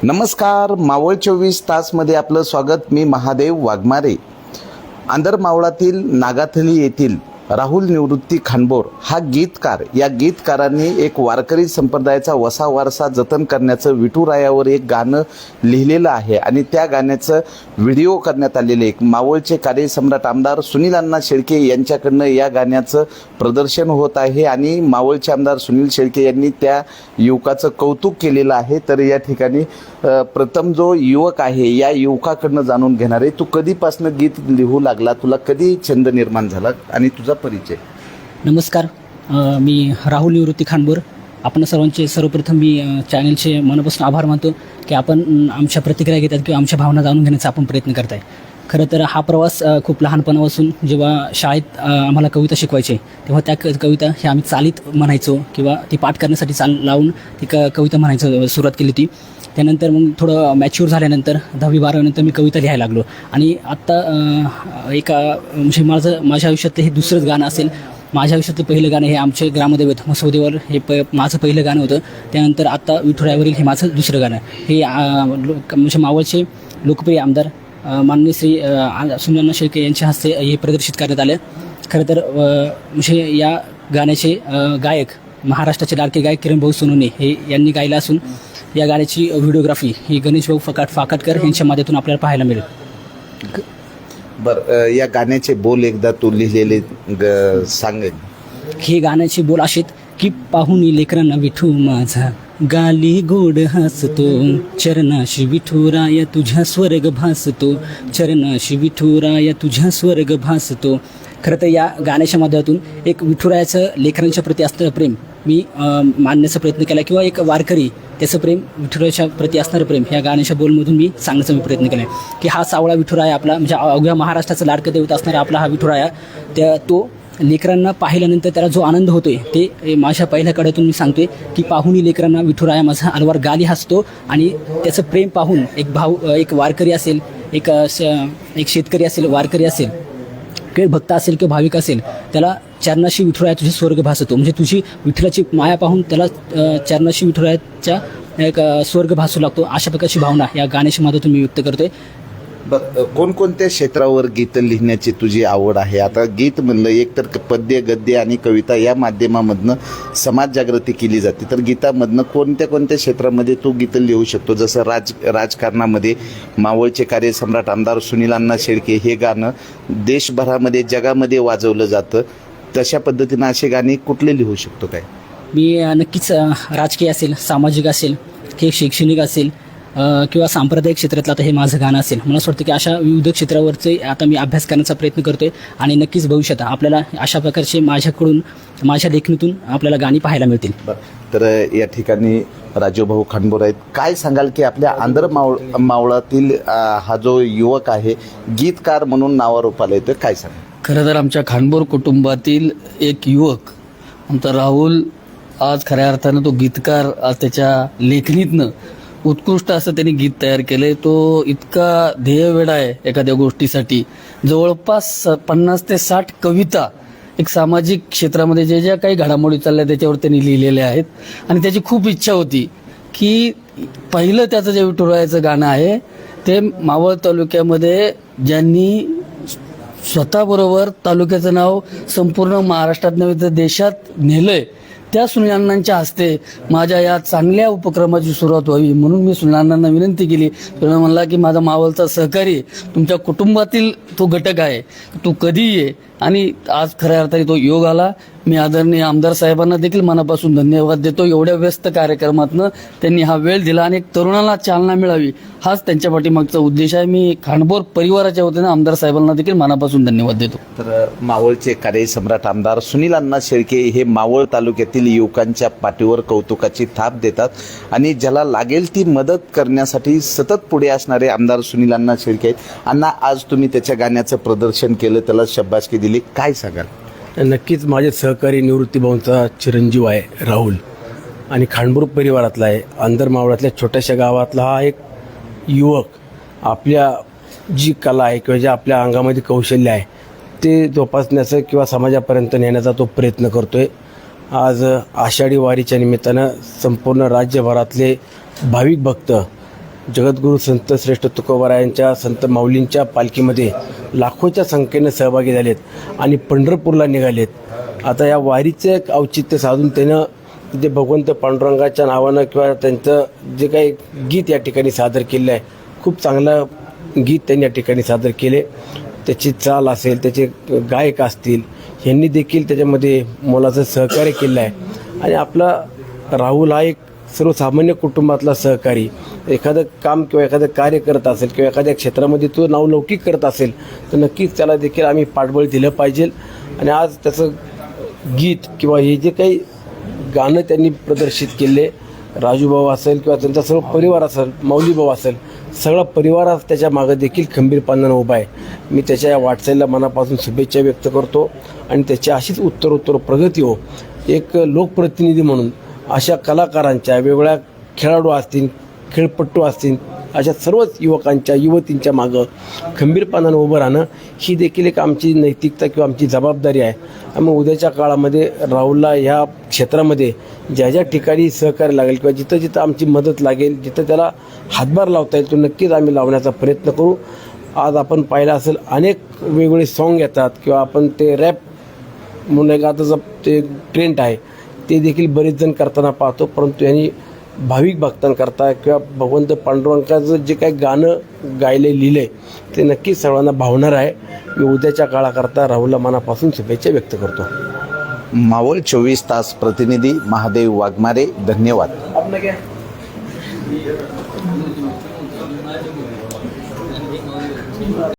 नमस्कार, मावळ 24 तासमध्ये आपलं स्वागत. मी महादेव वाघमारे. आंधरमावळातील नागाथली येथील राहुल निवृत्ती खानबोर हा गीतकार, या गीतकारांनी एक वारकरी संप्रदायाचा वसा वारसा जतन करण्याचं विठुरायावर एक गाणं लिहिलेलं आहे आणि त्या गाण्याचं व्हिडिओ करण्यात आलेले एक मावळचे कार्यसम्राट आमदार सुनील अण्णा शेळके यांच्याकडनं या गाण्याचं प्रदर्शन होत आहे आणि मावळचे आमदार सुनील शेळके यांनी त्या युवकाचं कौतुक केलेलं आहे. तर या ठिकाणी प्रथम जो युवक आहे या युवकाकडनं जाणून घेणार आहे. तू कधीपासून गीत लिहू लागला, तुला कधी छंद निर्माण झाला आणि तुझा परिचय? नमस्कार, मी राहुल निवृत्ती खानबोर. आपण सर्वांचे सर्वप्रथम मी चॅनलचे मनापासून आभार मानतो की आपण आमच्या प्रतिक्रिया घेतात किंवा आमच्या भावना जाणून घेण्याचा आपण प्रयत्न करताय. खरं तर हा प्रवास खूप लहानपणापासून जेव्हा शाळेत आम्हाला कविता शिकवायचे तेव्हा त्या कविता ह्या आम्ही चालीत म्हणायचो किंवा ती पाठ करण्यासाठी चाल लावून ती कविता म्हणायचं सुरुवात केली होती. त्यानंतर मग थोडं मॅच्युअर झाल्यानंतर 10वी-12वीनंतर मी कविता लिहायला लागलो आणि आत्ता म्हणजे माझ्या आयुष्यातलं हे दुसरंच गाणं असेल. माझ्या आयुष्यातलं पहिलं गाणं हे आमचे ग्रामदैवत मसोदेवर हे माझं पहिलं गाणं होतं. त्यानंतर आत्ता विठुरायावरील हे माझं दुसरं गाणं हे म्हणजे मावळचे लोकप्रिय आमदार माननीय श्री सुनील अण्णा शेळके यांच्या हस्ते हे प्रदर्शित करण्यात आलं. खरं तर म्हणजे या गाण्याचे गायक महाराष्ट्राचे लाडके गायक किरणभाऊ सोनवणे हे यांनी गायला असून या गाण्याची व्हिडिओग्राफी ही गणेशभाऊ फाकाटकर यांच्या माध्यमातून आपल्याला पाहायला मिळेल. बरं, या गाण्याचे बोल एकदा तू लिहिलेले सांग. हे गाण्याचे बोल असेत की पाहुणी लेकरांना विठू माझा गाली गोड हसतो, चरणाशी विठुराया तुझ्या स्वर्ग भासतो, चरणाशी विठुराया तुझ्या स्वर्ग भासतो. खरं तर या गाण्याच्या माध्यमातून एक विठुरायाचं लेकरांच्या प्रती असणारं प्रेम मी मांडण्याचा प्रयत्न केला किंवा एक वारकरी त्याचं प्रेम विठुरायाच्या प्रती असणारं प्रेम ह्या गाण्याच्या बोलमधून मी सांगण्याचा प्रयत्न केला आहे की हा सावळा विठुराया आपला म्हणजे अवघ्या महाराष्ट्राचं लाडकं दैवत असणारा आपला हा विठुराया तो लेकरांना पाहिल्यानंतर त्याला जो आनंद होतोय ते माझ्या पहिल्या कड्यातून मी सांगतोय की पाहुणी लेकरांना विठुराया माझा अलवार गाली हसतो आणि त्याचं प्रेम पाहून एक वारकरी असेल, एक शेतकरी असेल, वारकरी असेल किंवा भक्त असेल किंवा भाविक असेल, त्याला चरणाशी विठुराया तुझी स्वर्ग भासतो. म्हणजे तुझी विठ्ठलाची माया पाहून त्याला चरणाशी विठुरायाच्या एक स्वर्ग भासू लागतो. अशा प्रकारची भावना या गाण्याच्या माध्यमातून मी व्यक्त करतोय. बरं, कोणकोणत्या क्षेत्रावर गीत लिहिण्याची तुझी आवड आहे? आता गीत म्हणलं एक तर पद्य, गद्य आणि कविता या माध्यमामधनं समाज जागृती केली जाते, तर गीतामधनं कोणत्या कोणत्या क्षेत्रामध्ये तू गीतं लिहू शकतो? जसं राजकारणामध्ये मावळचे कार्यसम्राट आमदार सुनील अण्णा शेळके हे गाणं देशभरामध्ये जगामध्ये वाजवलं जातं, तशा पद्धतीनं असे गाणे कुठले लिहू शकतो काय? मी नक्कीच राजकीय असेल, सामाजिक असेल की शैक्षणिक असेल किंवा सांप्रदायिक क्षेत्रातलं आता हे माझं गाणं असेल. मला असं वाटतं की अशा विविध क्षेत्रावरचे आता मी अभ्यास करण्याचा प्रयत्न करतोय आणि नक्कीच भविष्यात आपल्याला अशा प्रकारचे माझ्या लेखणीतून आपल्याला गाणी पाहायला मिळतील. तर या ठिकाणी राजूभाऊ खानबोर आहेत. काय सांगाल की आपल्या मावळातील हा जो युवक आहे गीतकार म्हणून नावारूपाला येतोय, काय सांगा? खरं तर आमच्या खानबोर कुटुंबातील एक युवक आमचा राहुल आज खऱ्या अर्थानं तो गीतकार, आज त्याच्या लेखणीतनं उत्कृष्ट असं त्यांनी गीत तयार केलंय. तो इतका ध्येयवेडा आहे एखाद्या गोष्टीसाठी. जवळपास 50 ते 60 कविता एक सामाजिक क्षेत्रामध्ये ज्या काही घडामोडी चालल्या त्याच्यावर त्यांनी लिहिलेल्या आहेत आणि त्याची खूप इच्छा होती की पहिलं त्याचं जे विठुरायाचं गाणं आहे ते मावळ तालुक्यामध्ये ज्यांनी स्वतःबरोबर तालुक्याचं नाव संपूर्ण महाराष्ट्रात नव्हे तर देशात नेलंय त्या सुनील अण्णांच्या हस्ते माझ्या या चांगल्या उपक्रमाची सुरुवात व्हावी म्हणून मी सुनील अण्णांना विनंती केली. तो म्हणला की माझा मावळचा सहकारी तुमच्या कुटुंबातील तो घटक आहे, तू कधी ये. आणि आज खऱ्या अर्थाने तो योग आला. मी आदरणीय आमदार साहेबांना देखील मनापासून धन्यवाद देतो. एवढ्या व्यस्त कार्यक्रमातनं त्यांनी हा वेळ दिला आणि एक तरुणाला चालना मिळावी हाच त्यांच्या पाठीमागचा उद्देश आहे. मी खानबोर परिवाराच्या वतीनं आमदार साहेबांना देखील मनापासून धन्यवाद देतो. तर मावळचे कार्यसम्राट आमदार सुनील अण्णा शेळके हे मावळ तालुक्यातील युवकांच्या पाठीवर कौतुकाची थाप देतात आणि ज्याला लागेल ती मदत करण्यासाठी सतत पुढे असणारे आमदार सुनील अण्णा शेळके आहेत. अण्णा, आज तुम्ही त्याच्या गाण्याचं प्रदर्शन केलं, त्याला शाबासकी दिली, काय सांगाल? नक्कीच माझे सहकारी निवृत्तीभाऊंचा चिरंजीव आहे राहुल आणि खानबोर परिवारातला आहे. आंधरमावळातल्या छोट्याशा गावातला हा एक युवक आपल्या जी कला आहे किंवा जे आपल्या अंगामध्ये कौशल्य आहे ते जोपासण्याचं किंवा समाजापर्यंत नेण्याचा तो प्रयत्न करतोय. आज आषाढी वारीच्या निमित्तानं संपूर्ण राज्यभरातले भाविक भक्त जगद्गुरू संत श्रेष्ठ तुकोबारायांच्या संत माऊलींच्या पालखीमध्ये लाखोच्या संख्येनं सहभागी झालेत आणि पंढरपूरला निघालेत. आता या वारीचं एक औचित्य साधून त्यानं तिथे भगवंत पांडुरंगाच्या नावानं किंवा त्यांचं जे काही गीत या ठिकाणी सादर केलं आहे, खूप चांगलं गीत त्यांनी या ठिकाणी सादर केले. त्याची चाल असेल, त्याचे गायक असतील, यांनी देखील त्याच्यामध्ये मोलाचं सहकार्य केलं आहे. आणि आपला राहुल हा एक सर्वसामान्य कुटुंबातला सहकारी, एखादं काम किंवा एखादं कार्य करत असेल किंवा एखाद्या क्षेत्रामध्ये तो नावलौकिक करत असेल तर नक्कीच त्याला देखील आम्ही पाठबळ दिलं पाहिजे. आणि आज त्याचं गीत किंवा हे जे काही गाणं त्यांनी प्रदर्शित केले, राजूभाऊ असेल किंवा त्यांचा सर्व परिवार असेल, माऊलीभाऊ असेल, सगळा परिवार आज त्याच्या मागं देखील खंबीरपणानं उभा आहे. मी त्याच्या या वाटचालीला मनापासून शुभेच्छा व्यक्त करतो आणि त्याची अशीच उत्तरोत्तर प्रगती हो. एक लोकप्रतिनिधी म्हणून अशा कलाकारांच्या, वेगवेगळ्या खेळाडू असतील, खेळपट्टू असतील, अशा सर्वच युवकांच्या, युवतींच्या मागं खंबीरपणानं उभं राहणं ही देखील एक आमची नैतिकता किंवा आमची जबाबदारी आहे. मग उद्याच्या काळामध्ये राहुलला ह्या क्षेत्रामध्ये ज्या ज्या ठिकाणी सहकार्य लागेल किंवा जिथं जिथं आमची मदत लागेल, जिथं त्याला हातभार लावता येईल तो नक्कीच आम्ही लावण्याचा प्रयत्न करू. आज आपण पाहिलं असेल अनेक वेगवेगळे सॉन्ग येतात किंवा आपण ते रॅप म्हणून एक आताचं ते ट्रेंड आहे ते देखील बरेच जण करताना पाहतो. परंतु यांनी भाविक भक्तांकरता किंवा भगवंत पांडुरंगाचं जे काही गाणं गायले लिहिले ते नक्कीच सर्वांना भावणार आहे. मी उद्याच्या काळाकरता राहुलला मनापासून शुभेच्छा व्यक्त करतो. मावळ 24 तास प्रतिनिधी महादेव वाघमारे, धन्यवाद.